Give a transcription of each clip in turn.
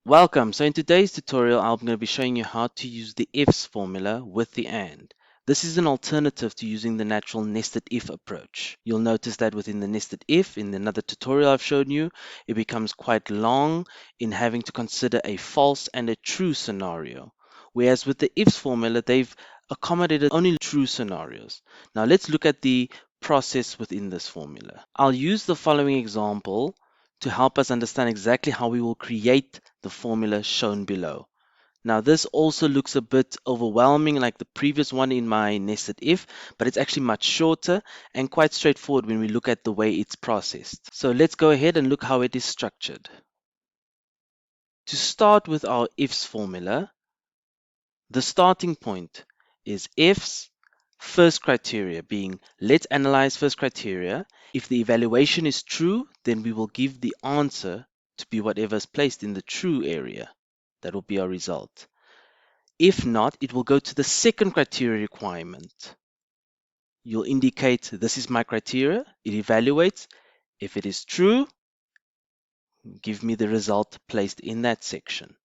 Welcome. So in today's tutorial, I'm going to be showing you how to use the ifs formula with the and. This is an alternative to using the natural nested if approach. You'll notice that within the nested if, in another tutorial I've shown you, it becomes quite long in having to consider a false and a true scenario. Whereas with the ifs formula, they've accommodated only true scenarios. Now let's look at the process within this formula. I'll use the following example to help us understand exactly how we will create the formula shown below. Now this also looks a bit overwhelming like the previous one in my nested if, but it's actually much shorter and quite straightforward when we look at the way it's processed. So let's go ahead and look how it is structured. To start with our ifs formula, the starting point is ifs first criteria being let's analyze first criteria. If the evaluation is true, then we will give the answer to be whatever is placed in the true area. That will be our result. If not, it will go to the second criteria requirement. You'll indicate this is my criteria. It evaluates. If it is true, give me the result placed in that section.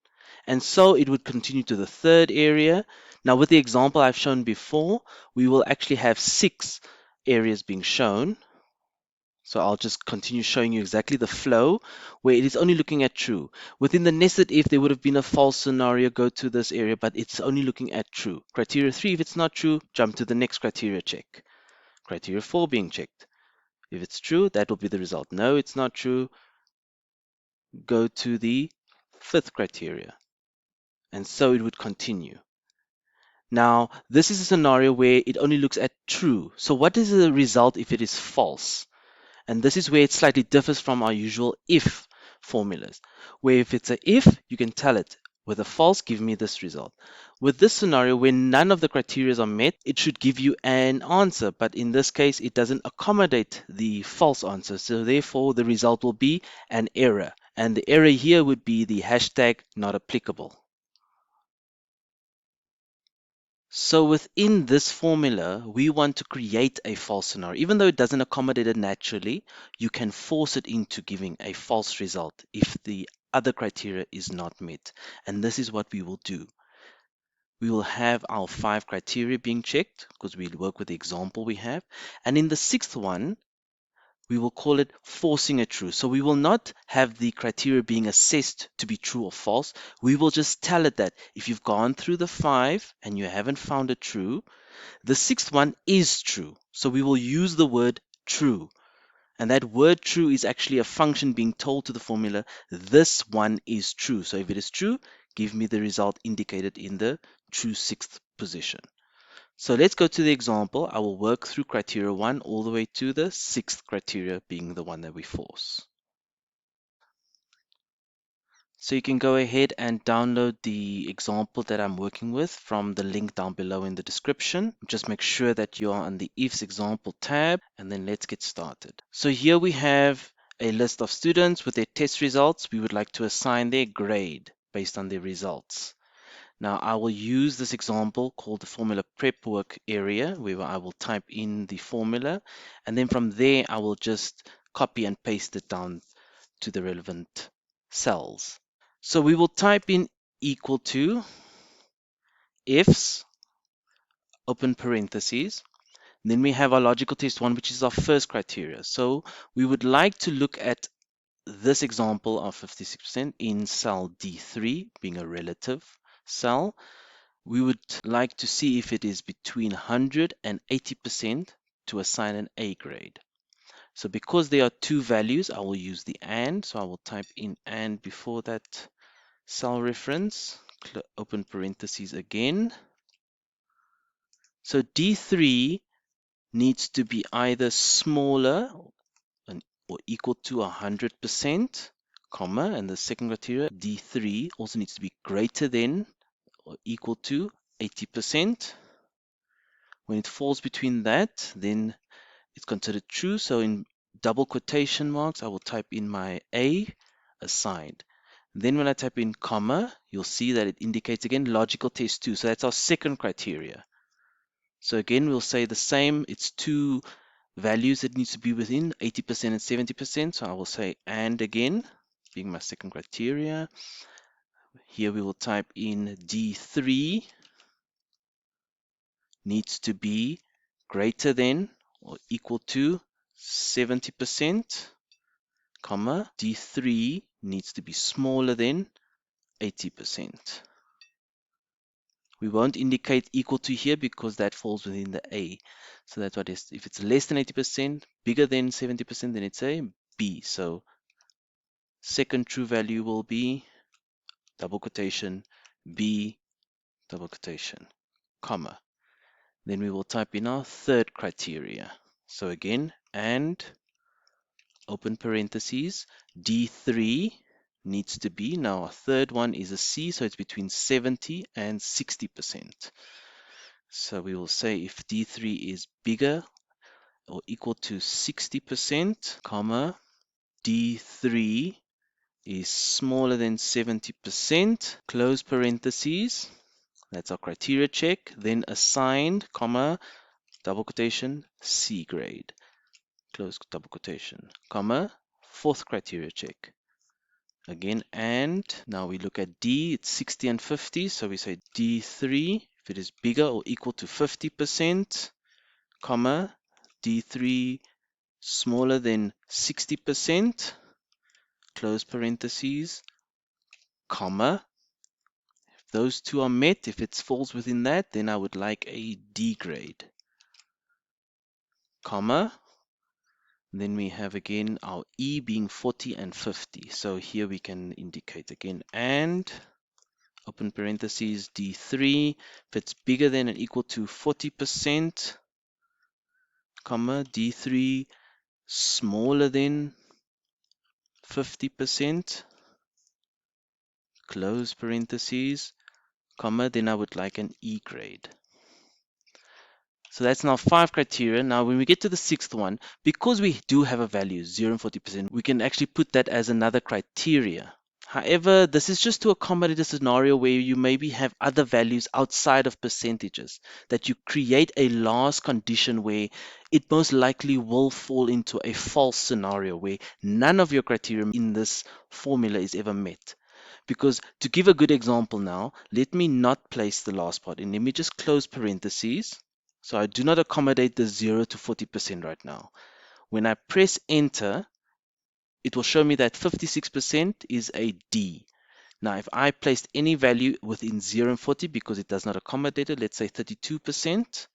And so it would continue to the third area. Now with the example I've shown before, we will actually have 6 areas being shown. So I'll just continue showing you exactly the flow where it is only looking at true. Within the nested if there would have been a false scenario, go to this area, but it's only looking at true. Criteria 3, if it's not true, jump to the next criteria check. Criteria 4 being checked. If it's true, that will be the result. No, it's not true. Go to the 5th criteria. And so it would continue. Now, this is a scenario where it only looks at true. So what is the result if it is false? And this is where it slightly differs from our usual if formulas, where if it's a if, you can tell it with a false, give me this result. With this scenario, when none of the criteria are met, it should give you an answer, but in this case, it doesn't accommodate the false answer. So therefore, the result will be an error. And the error here would be the hashtag not applicable. So within this formula, we want to create a false scenario. Even though it doesn't accommodate it naturally, you can force it into giving a false result if the other criteria is not met. And this is what we will do. We will have our 5 criteria being checked because we'll work with the example we have. And in the 6th one, we will call it forcing a true. So we will not have the criteria being assessed to be true or false. We will just tell it that if you've gone through the 5 and you haven't found a true, the 6th one is true. So we will use the word true. And that word true is actually a function being told to the formula, this one is true. So if it is true, give me the result indicated in the true 6th position. So let's go to the example. I will work through criteria 1 all the way to the 6th criteria being the one that we force. So you can go ahead and download the example that I'm working with from the link down below in the description. Just make sure that you are on the ifs example tab, and then let's get started. So here we have a list of students with their test results. We would like to assign their grade based on their results. Now I will use this example called the formula prep work area where I will type in the formula, and then from there I will just copy and paste it down to the relevant cells. So we will type in equal to ifs, open parentheses. Then we have our logical test 1, which is our first criteria. So we would like to look at this example of 56% in cell D3 being a relative cell. We would like to see if it is between 100 and 80% to assign an A grade. So because there are 2 values, I will use the AND. So I will type in AND before that cell reference, open parentheses again. So D3 needs to be either smaller or equal to 100%, comma, and the second criteria, D3 also needs to be greater than or equal to 80%. When it falls between that, then it's considered true. So in double quotation marks, I will type in my A assigned. Then when I type in comma, you'll see that it indicates again logical test 2. So that's our second criteria. So again, we'll say the same. It's 2 values that needs to be within 80% and 70%. So I will say and again, being my second criteria. Here we will type in D3 needs to be greater than or equal to 70%, comma, D3 needs to be smaller than 80%. We won't indicate equal to here because that falls within the A. So that's what it is. If it's less than 80%, bigger than 70%, then it's a B. So second true value will be double quotation B double quotation, comma. Then we will type in our third criteria. So again, and open parentheses, D3 needs to be, now our third one is a C, so it's between 70 and 60%. So we will say if D3 is bigger or equal to 60%, comma, D3 is smaller than 70%, close parentheses, that's our criteria check, then assigned, comma, double quotation, C grade, close double quotation, comma, fourth criteria check. Again, and now we look at D, it's 60 and 50, so we say D3, if it is bigger or equal to 50%, comma, D3 smaller than 60%, close parentheses, comma. If those two are met, if it falls within that, then I would like a D grade, comma. Then we have again our E being 40 and 50. So here we can indicate again and open parentheses D3 if it's bigger than and equal to 40%, comma, D3 smaller than 50%, close parentheses, comma, then I would like an E grade. So that's now 5 criteria. Now when we get to the sixth one, because we do have a value 0 and 40%, we can actually put that as another criteria. However, this is just to accommodate a scenario where you maybe have other values outside of percentages, that you create a last condition where it most likely will fall into a false scenario where none of your criteria in this formula is ever met. Because to give a good example now, let me not place the last part in. Let me just close parentheses. So I do not accommodate the 0 to 40% right now. When I press enter, it will show me that 56% is a D. Now, if I placed any value within 0 and 40 because it does not accommodate it, let's say 32%,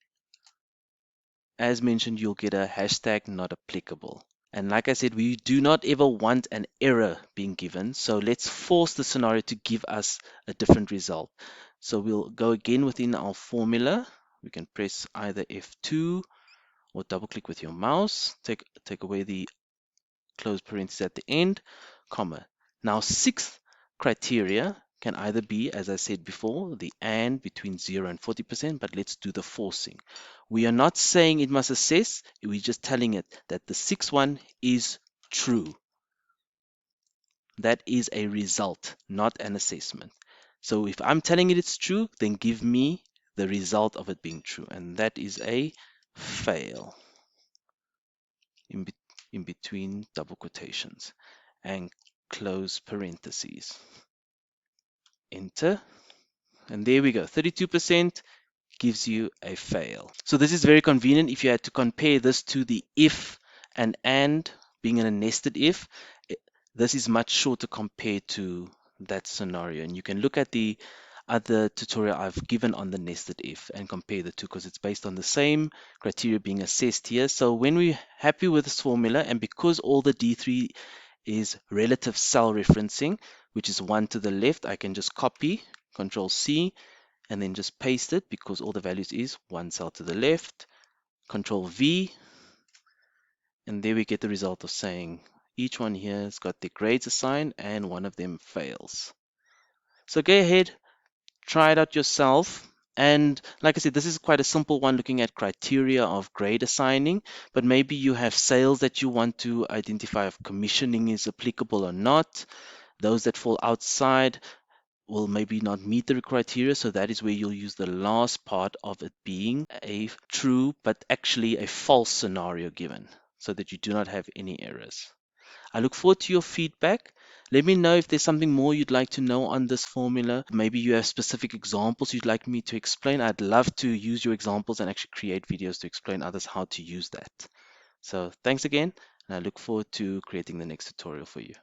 as mentioned, you'll get a hashtag not applicable. And like I said, we do not ever want an error being given. So let's force the scenario to give us a different result. So we'll go again within our formula. We can press either F2 or double click with your mouse. Take away the close parenthesis at the end, comma. Now, sixth criteria can either be, as I said before, the and between 0 and 40%, but let's do the forcing. We are not saying it must assess, we're just telling it that the sixth one is true. That is a result, not an assessment. So if I'm telling it it's true, then give me the result of it being true, and that is a fail in between double quotations and close parentheses. Enter, and there we go. 32% gives you a fail. So this is very convenient if you had to compare this to the if and being in a nested if. This is much shorter compared to that scenario, and you can look at the other tutorial I've given on the nested if and compare the two because it's based on the same criteria being assessed here. So when we're happy with this formula, and because all the D3 is relative cell referencing, which is 1 to the left, I can just copy, Control C, and then just paste it because all the values is 1 cell to the left, Control V, and there we get the result of saying each one here has got their grades assigned and one of them fails. So go ahead, try it out yourself. And like I said, this is quite a simple one looking at criteria of grade assigning, but maybe you have sales that you want to identify if commissioning is applicable or not. Those that fall outside will maybe not meet the criteria, so that is where you'll use the last part of it being a true but actually a false scenario given, so that you do not have any errors. I look forward to your feedback. Let me know if there's something more you'd like to know on this formula. Maybe you have specific examples you'd like me to explain. I'd love to use your examples and actually create videos to explain others how to use that. So thanks again, and I look forward to creating the next tutorial for you.